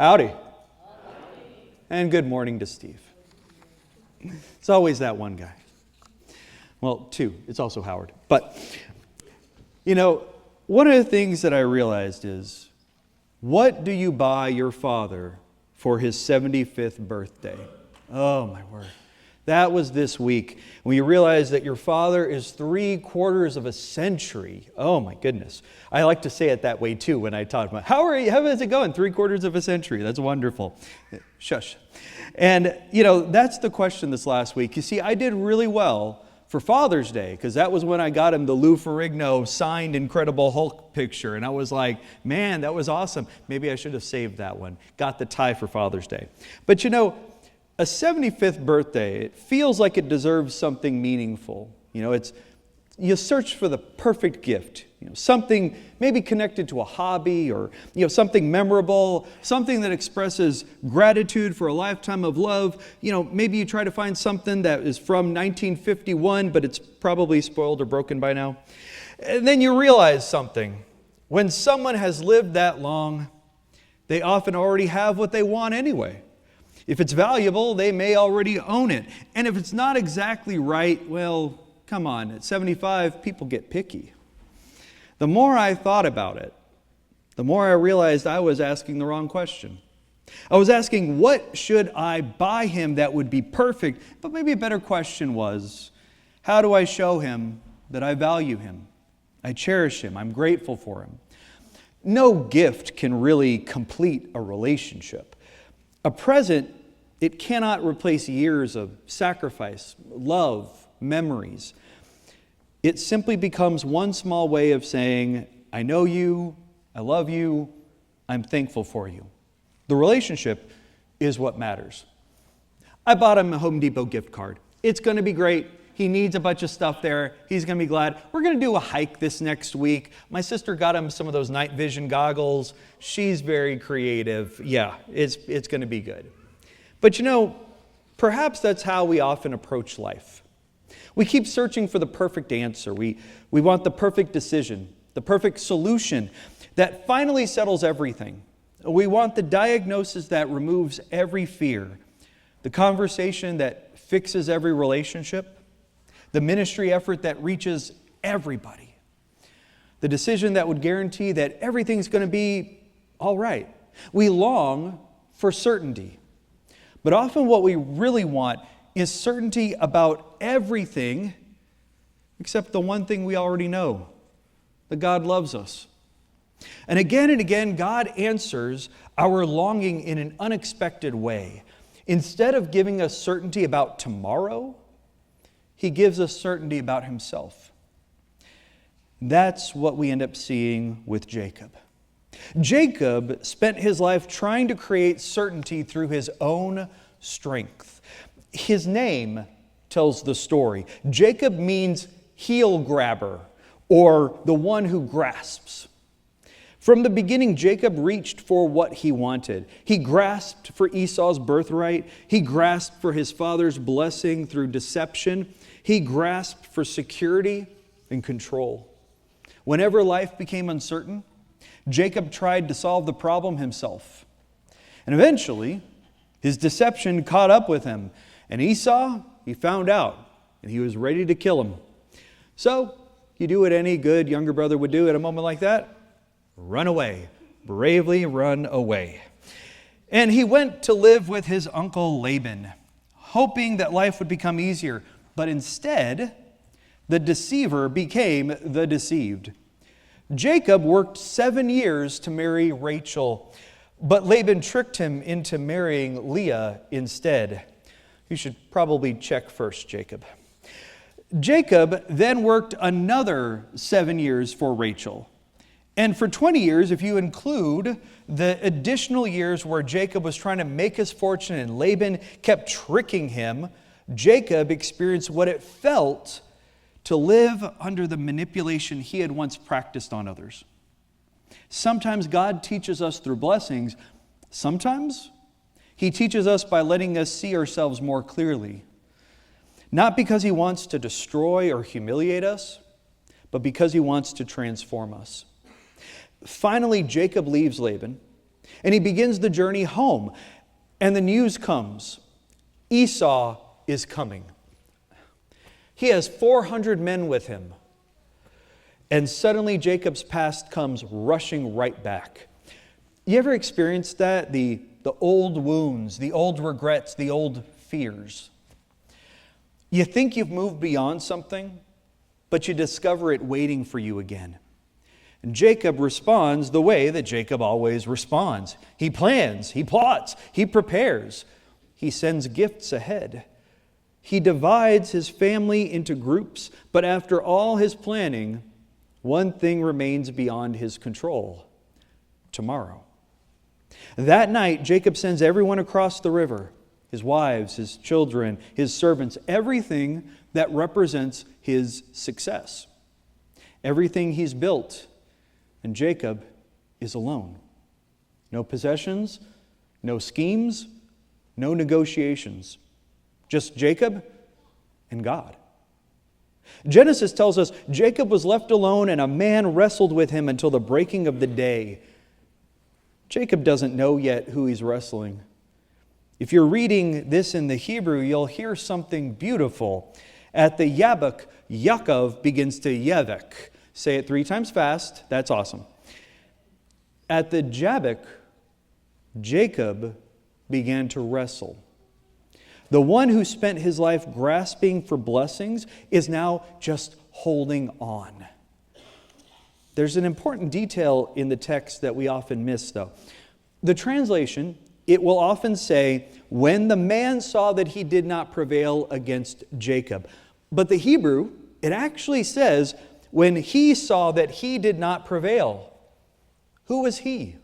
Howdy. And good morning to Steve. It's always that one guy. Well, two. It's also Howard. But, one of the things that I realized is, what do you buy your father for his 75th birthday? Oh, my word. That was this week. When you realize that your father is 3/4 of a century. Oh, my goodness. I like to say it that way, too, when I talk about, how is it going? 3/4 of a century. That's wonderful. Shush. And, that's the question this last week. You see, I did really well for Father's Day, because that was when I got him the Lou Ferrigno signed Incredible Hulk picture. And I was like, man, that was awesome. Maybe I should have saved that one. Got the tie for Father's Day. But a 75th birthday, it feels like it deserves something meaningful. You search for the perfect gift. Something maybe connected to a hobby or something memorable, something that expresses gratitude for a lifetime of love. Maybe you try to find something that is from 1951, but it's probably spoiled or broken by now. And then you realize something. When someone has lived that long, they often already have what they want anyway. If it's valuable, they may already own it. And if it's not exactly right, well, come on, at 75, people get picky. The more I thought about it, the more I realized I was asking the wrong question. I was asking, what should I buy him that would be perfect? But maybe a better question was, how do I show him that I value him? I cherish him. I'm grateful for him. No gift can really complete a relationship. A present, it cannot replace years of sacrifice, love, memories. It simply becomes one small way of saying, I know you, I love you, I'm thankful for you. The relationship is what matters. I bought him a Home Depot gift card. It's going to be great. He needs a bunch of stuff there. He's going to be glad. We're going to do a hike this next week. My sister got him some of those night vision goggles. She's very creative. Yeah, it's going to be good. But perhaps that's how we often approach life. We keep searching for the perfect answer. We want the perfect decision, the perfect solution that finally settles everything. We want the diagnosis that removes every fear, the conversation that fixes every relationship, the ministry effort that reaches everybody, the decision that would guarantee that everything's going to be all right. We long for certainty. But often what we really want is certainty about everything except the one thing we already know, that God loves us. And again, God answers our longing in an unexpected way. Instead of giving us certainty about tomorrow, He gives us certainty about Himself. That's what we end up seeing with Jacob. Jacob spent his life trying to create certainty through his own strength. His name tells the story. Jacob means heel grabber, or the one who grasps. From the beginning, Jacob reached for what he wanted. He grasped for Esau's birthright. He grasped for his father's blessing through deception. He grasped for security and control. Whenever life became uncertain, Jacob tried to solve the problem himself. And eventually, his deception caught up with him. And Esau, he found out, and he was ready to kill him. So, you do what any good younger brother would do at a moment like that. Run away. Bravely run away. And he went to live with his uncle Laban, hoping that life would become easier. But instead, the deceiver became the deceived. Jacob worked 7 years to marry Rachel, but Laban tricked him into marrying Leah instead. You should probably check first, Jacob. Jacob then worked another 7 years for Rachel. And for 20 years, if you include the additional years where Jacob was trying to make his fortune and Laban kept tricking him, Jacob experienced what it felt to live under the manipulation he had once practiced on others. Sometimes God teaches us through blessings. Sometimes He teaches us by letting us see ourselves more clearly. Not because He wants to destroy or humiliate us, but because He wants to transform us. Finally, Jacob leaves Laban. And he begins the journey home. And the news comes. Esau is coming. He has 400 men with him. And suddenly Jacob's past comes rushing right back. You ever experienced that? The old wounds, the old regrets, the old fears. You think you've moved beyond something, but you discover it waiting for you again. And Jacob responds the way that Jacob always responds. He plans, he plots, he prepares. He sends gifts ahead. He divides his family into groups, but after all his planning, one thing remains beyond his control: tomorrow. That night, Jacob sends everyone across the river, his wives, his children, his servants, everything that represents his success, everything he's built. And Jacob is alone. No possessions, no schemes, no negotiations. Just Jacob and God. Genesis tells us Jacob was left alone and a man wrestled with him until the breaking of the day. Jacob doesn't know yet who he's wrestling. If you're reading this in the Hebrew, you'll hear something beautiful. At the Yabuk, Yaakov begins to Yevek. Say it 3 times fast. That's awesome. At the Jabbok, Jacob began to wrestle. The one who spent his life grasping for blessings is now just holding on. There's an important detail in the text that we often miss, though. The translation, it will often say, when the man saw that he did not prevail against Jacob. But the Hebrew, it actually says, when he saw that he did not prevail. Who was he?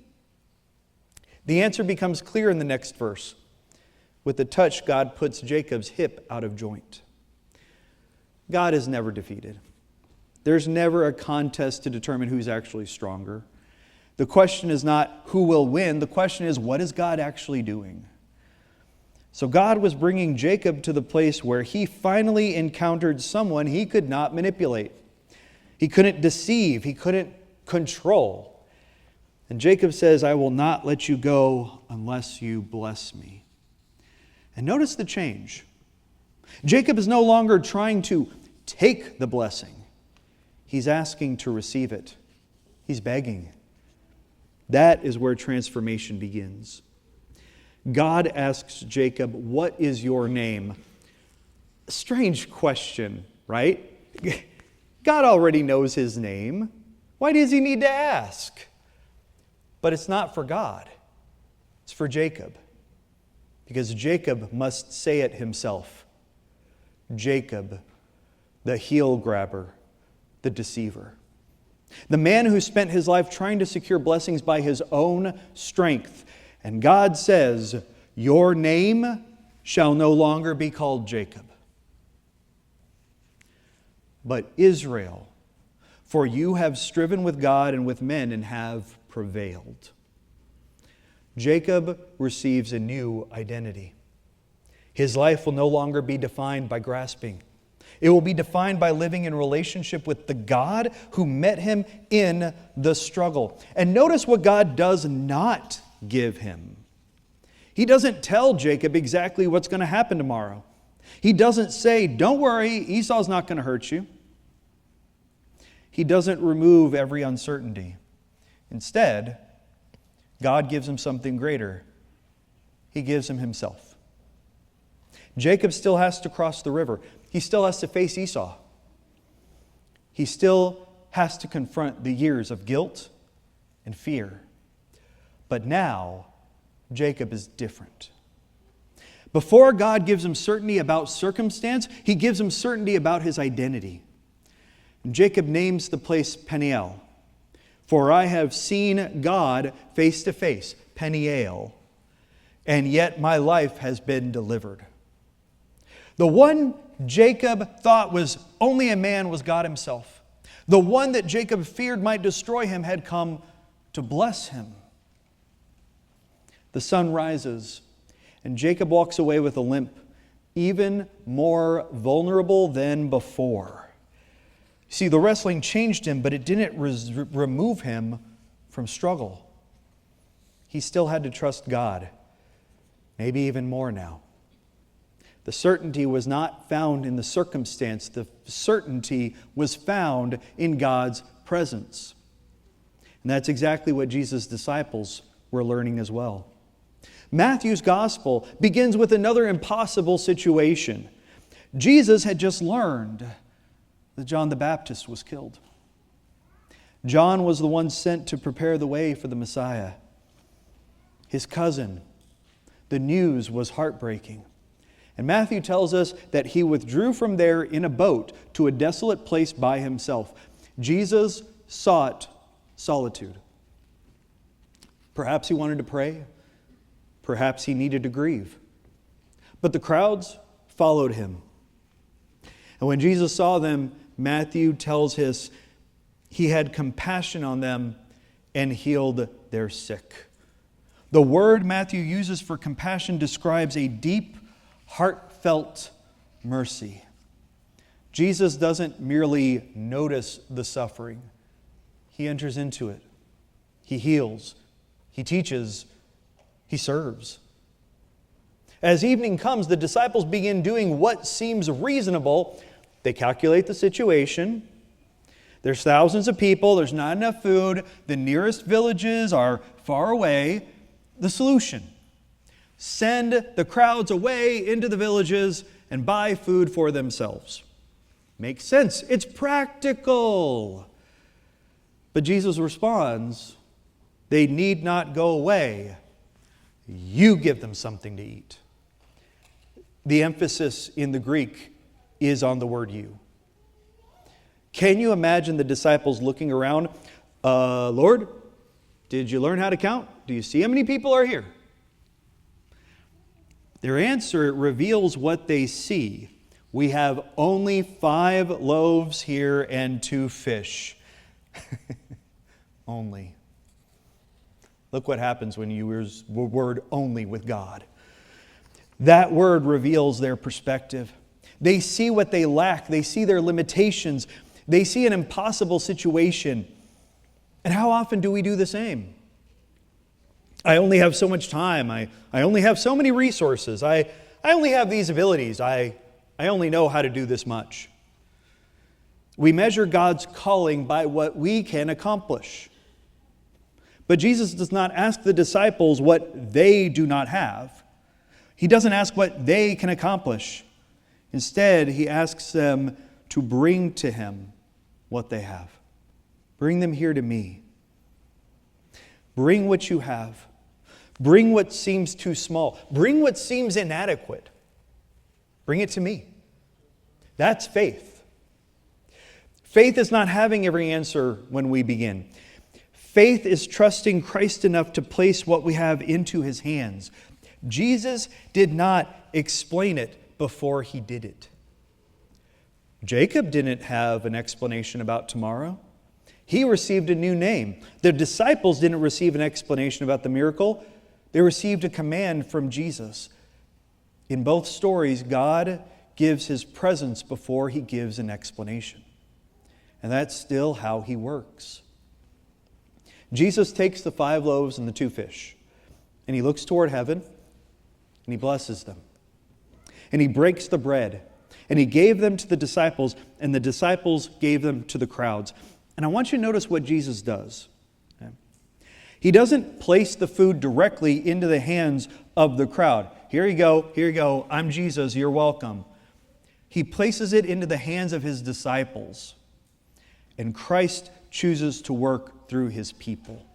The answer becomes clear in the next verse. With a touch, God puts Jacob's hip out of joint. God is never defeated. There's never a contest to determine who's actually stronger. The question is not who will win. The question is, what is God actually doing? So God was bringing Jacob to the place where he finally encountered someone he could not manipulate. He couldn't deceive. He couldn't control. And Jacob says, I will not let you go unless you bless me. And notice the change. Jacob is no longer trying to take the blessing. He's asking to receive it. He's begging. That is where transformation begins. God asks Jacob, what is your name? A strange question, right? God already knows his name. Why does he need to ask? But it's not for God. It's for Jacob. Because Jacob must say it himself. Jacob, the heel grabber, the deceiver. The man who spent his life trying to secure blessings by his own strength. And God says, your name shall no longer be called Jacob, but Israel, for you have striven with God and with men and have prevailed. Jacob receives a new identity. His life will no longer be defined by grasping. It will be defined by living in relationship with the God who met him in the struggle. And notice what God does not give him. He doesn't tell Jacob exactly what's going to happen tomorrow. He doesn't say, don't worry, Esau's not going to hurt you. He doesn't remove every uncertainty. Instead, God gives him something greater. He gives him himself. Jacob still has to cross the river. He still has to face Esau. He still has to confront the years of guilt and fear. But now, Jacob is different. Before God gives him certainty about circumstance, he gives him certainty about his identity. And Jacob names the place Peniel. For I have seen God face to face, Peniel, and yet my life has been delivered. The one Jacob thought was only a man was God himself. The one that Jacob feared might destroy him had come to bless him. The sun rises, and Jacob walks away with a limp, even more vulnerable than before. See, the wrestling changed him, but it didn't remove him from struggle. he still had to trust God. Maybe even more now. The certainty was not found in the circumstance. The certainty was found in God's presence. And that's exactly what Jesus' disciples were learning as well. Matthew's gospel begins with another impossible situation. Jesus had just learned that John the Baptist was killed. John was the one sent to prepare the way for the Messiah. His cousin. The news was heartbreaking. And Matthew tells us that he withdrew from there in a boat to a desolate place by himself. Jesus sought solitude. Perhaps he wanted to pray. Perhaps he needed to grieve. But the crowds followed him. And when Jesus saw them, Matthew tells us he had compassion on them and healed their sick. The word Matthew uses for compassion describes a deep, heartfelt mercy. Jesus doesn't merely notice the suffering. He enters into it. He heals. He teaches. He serves. As evening comes, the disciples begin doing what seems reasonable. They calculate the situation. There's thousands of people. There's not enough food. The nearest villages are far away. The solution: send the crowds away into the villages and buy food for themselves. Makes sense. It's practical. But Jesus responds, they need not go away. You give them something to eat. The emphasis in the Greek is on the word you. Can you imagine the disciples looking around? Lord, did you learn how to count? Do you see how many people are here? Their answer reveals what they see. We have only 5 loaves here and 2 fish. Only. Look what happens when you use the word only with God. That word reveals their perspective. They see what they lack. They see their limitations. They see an impossible situation. And how often do we do the same? I only have so much time. I only have so many resources. I only have these abilities. I only know how to do this much. We measure God's calling by what we can accomplish. But Jesus does not ask the disciples what they do not have. He doesn't ask what they can accomplish. Instead, he asks them to bring to him what they have. Bring them here to me. Bring what you have. Bring what seems too small. Bring what seems inadequate. Bring it to me. That's faith. Faith is not having every answer when we begin. Faith is trusting Christ enough to place what we have into his hands. Jesus did not explain it before he did it. Jacob didn't have an explanation about tomorrow. He received a new name. The disciples didn't receive an explanation about the miracle. They received a command from Jesus. In both stories, God gives his presence before he gives an explanation. And that's still how he works. Jesus takes the 5 loaves and the 2 fish, and he looks toward heaven, and he blesses them. And he breaks the bread, and he gave them to the disciples, and the disciples gave them to the crowds. And I want you to notice what Jesus does. Okay? He doesn't place the food directly into the hands of the crowd. Here you go, I'm Jesus, you're welcome. He places it into the hands of his disciples. And Christ chooses to work through his people.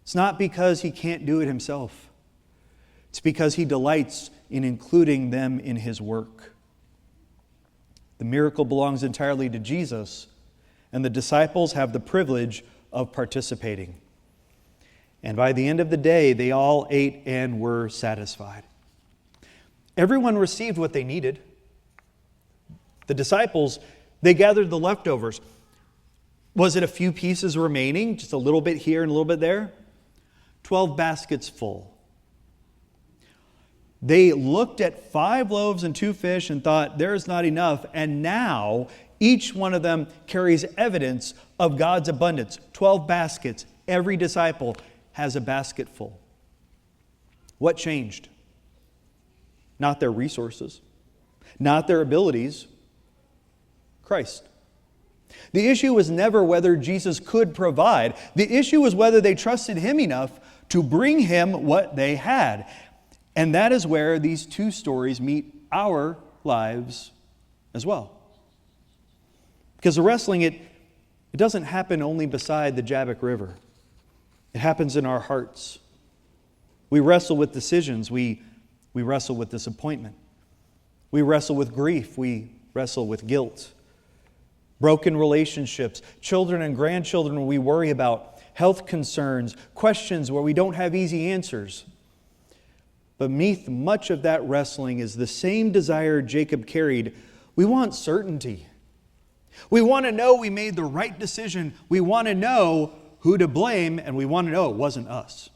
It's not because he can't do it himself. It's because he delights in including them in his work. The miracle belongs entirely to Jesus, and the disciples have the privilege of participating. And by the end of the day, they all ate and were satisfied. Everyone received what they needed. The disciples, they gathered the leftovers. Was it a few pieces remaining? Just a little bit here and a little bit there? 12 baskets full. They looked at 5 loaves and 2 fish and thought, there's not enough. And now, each one of them carries evidence of God's abundance. 12 baskets. Every disciple has a basket full. What changed? Not their resources, not their abilities, Christ. The issue was never whether Jesus could provide. The issue was whether they trusted Him enough to bring Him what they had. And that is where these two stories meet our lives as well. Because the wrestling, it doesn't happen only beside the Jabbok River. It happens in our hearts. We wrestle with decisions. We wrestle with disappointment. We wrestle with grief. We wrestle with guilt. Broken relationships, children and grandchildren we worry about, health concerns, questions where we don't have easy answers. But beneath much of that wrestling is the same desire Jacob carried. We want certainty. We want to know we made the right decision. We want to know who to blame, and we want to know it wasn't us.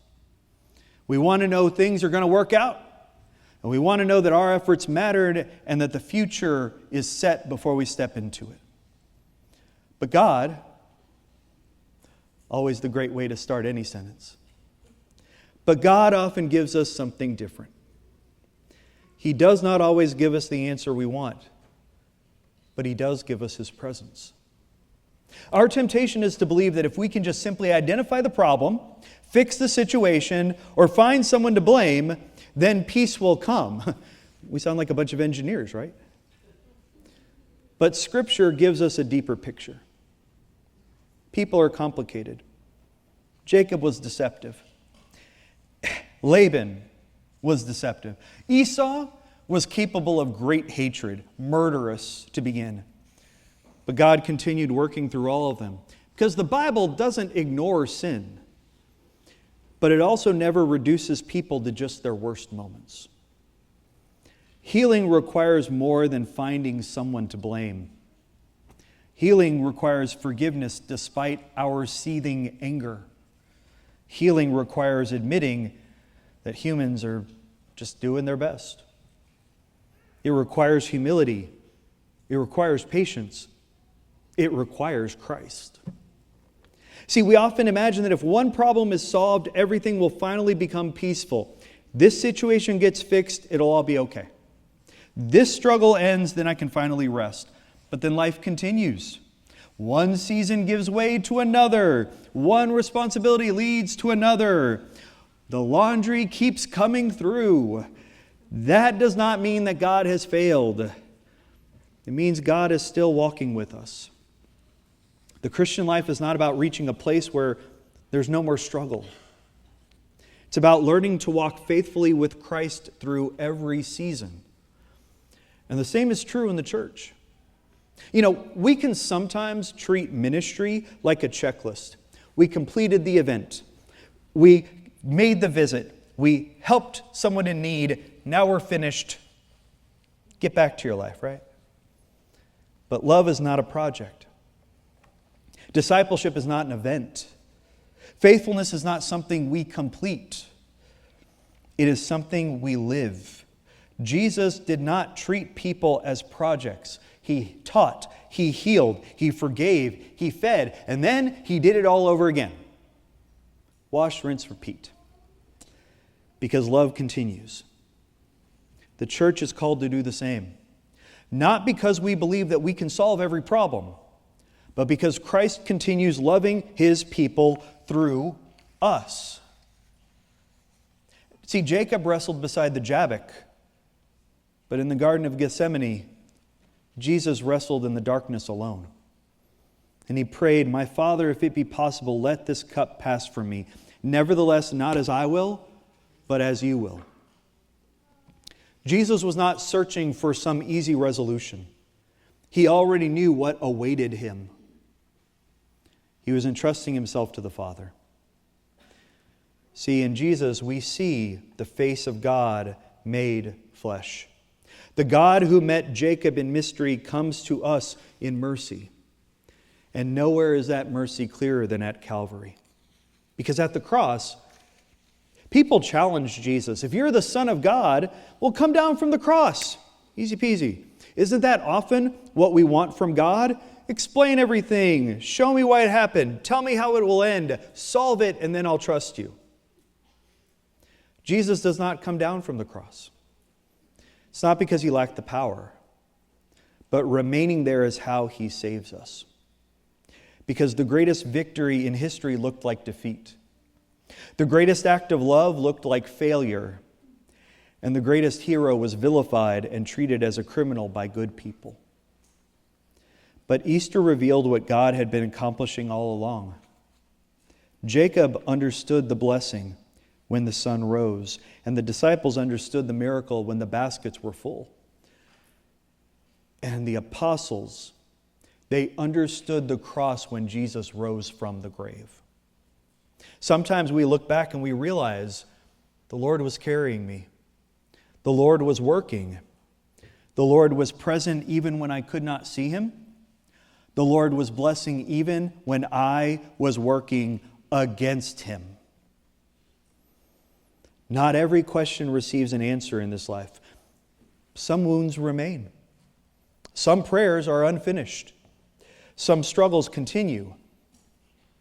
We want to know things are going to work out, and we want to know that our efforts mattered and that the future is set before we step into it. But God, always the great way to start any sentence, but God often gives us something different. He does not always give us the answer we want, but He does give us His presence. Our temptation is to believe that if we can just simply identify the problem, fix the situation, or find someone to blame, then peace will come. We sound like a bunch of engineers, right? But Scripture gives us a deeper picture. People are complicated. Jacob was deceptive. Laban was deceptive. Esau was capable of great hatred, murderous to begin. But God continued working through all of them. Because the Bible doesn't ignore sin, but it also never reduces people to just their worst moments. Healing requires more than finding someone to blame. Healing requires forgiveness despite our seething anger. Healing requires admitting that humans are just doing their best. It requires humility. It requires patience. It requires Christ. See, we often imagine that if one problem is solved, everything will finally become peaceful. This situation gets fixed, it'll all be okay. This struggle ends, then I can finally rest. But then life continues. One season gives way to another. One responsibility leads to another. The laundry keeps coming through. That does not mean that God has failed. It means God is still walking with us. The Christian life is not about reaching a place where there's no more struggle. It's about learning to walk faithfully with Christ through every season. And the same is true in the church. You know, we can sometimes treat ministry like a checklist. We completed the event. We made the visit. We helped someone in need. Now we're finished. Get back to your life, right? But love is not a project. Discipleship is not an event. Faithfulness is not something we complete. It is something we live. Jesus did not treat people as projects. He taught, He healed, He forgave, He fed, and then He did it all over again. Wash, rinse, repeat. Because love continues. The church is called to do the same. Not because we believe that we can solve every problem, but because Christ continues loving His people through us. See, Jacob wrestled beside the Jabbok, but in the Garden of Gethsemane, Jesus wrestled in the darkness alone. And He prayed, "My Father, if it be possible, let this cup pass from me. Nevertheless, not as I will, but as You will." Jesus was not searching for some easy resolution. He already knew what awaited Him. He was entrusting Himself to the Father. See, in Jesus, we see the face of God made flesh. The God who met Jacob in mystery comes to us in mercy. And nowhere is that mercy clearer than at Calvary. Because at the cross, people challenged Jesus. If you're the Son of God, well, come down from the cross. Easy peasy. Isn't that often what we want from God? Explain everything. Show me why it happened. Tell me how it will end. Solve it, and then I'll trust You. Jesus does not come down from the cross. It's not because he lacked the power, but remaining there is how he saves us. Because the greatest victory in history looked like defeat. The greatest act of love looked like failure. And the greatest hero was vilified and treated as a criminal by good people. But Easter revealed what God had been accomplishing all along. Jacob understood the blessing when the sun rose, and the disciples understood the miracle when the baskets were full. And the apostles, they understood the cross when Jesus rose from the grave. Sometimes we look back and we realize the Lord was carrying me. The Lord was working. The Lord was present even when I could not see him. The Lord was blessing even when I was working against him. Not every question receives an answer in this life. Some wounds remain. Some prayers are unfinished. Some struggles continue,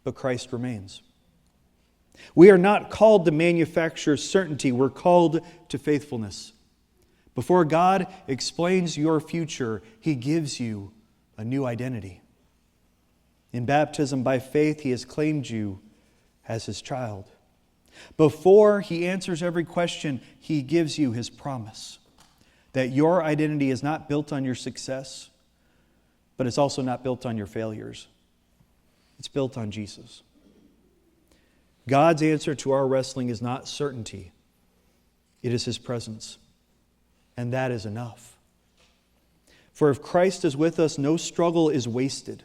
but Christ remains. We are not called to manufacture certainty. We're called to faithfulness. Before God explains your future, he gives you a new identity. In baptism by faith, he has claimed you as his child. Before he answers every question, he gives you his promise that your identity is not built on your success, but it's also not built on your failures. It's built on Jesus. God's answer to our wrestling is not certainty. It is his presence. And that is enough. For if Christ is with us, no struggle is wasted.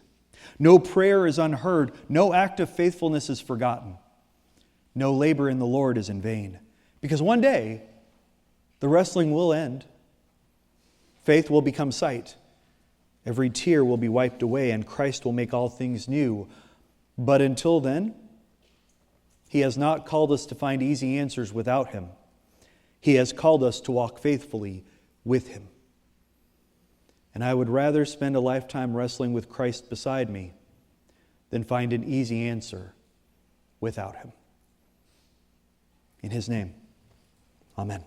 No prayer is unheard. No act of faithfulness is forgotten. No labor in the Lord is in vain. Because one day, the wrestling will end. Faith will become sight. Every tear will be wiped away, and Christ will make all things new. But until then, he has not called us to find easy answers without him. He has called us to walk faithfully with him. And I would rather spend a lifetime wrestling with Christ beside me than find an easy answer without him. In his name, amen.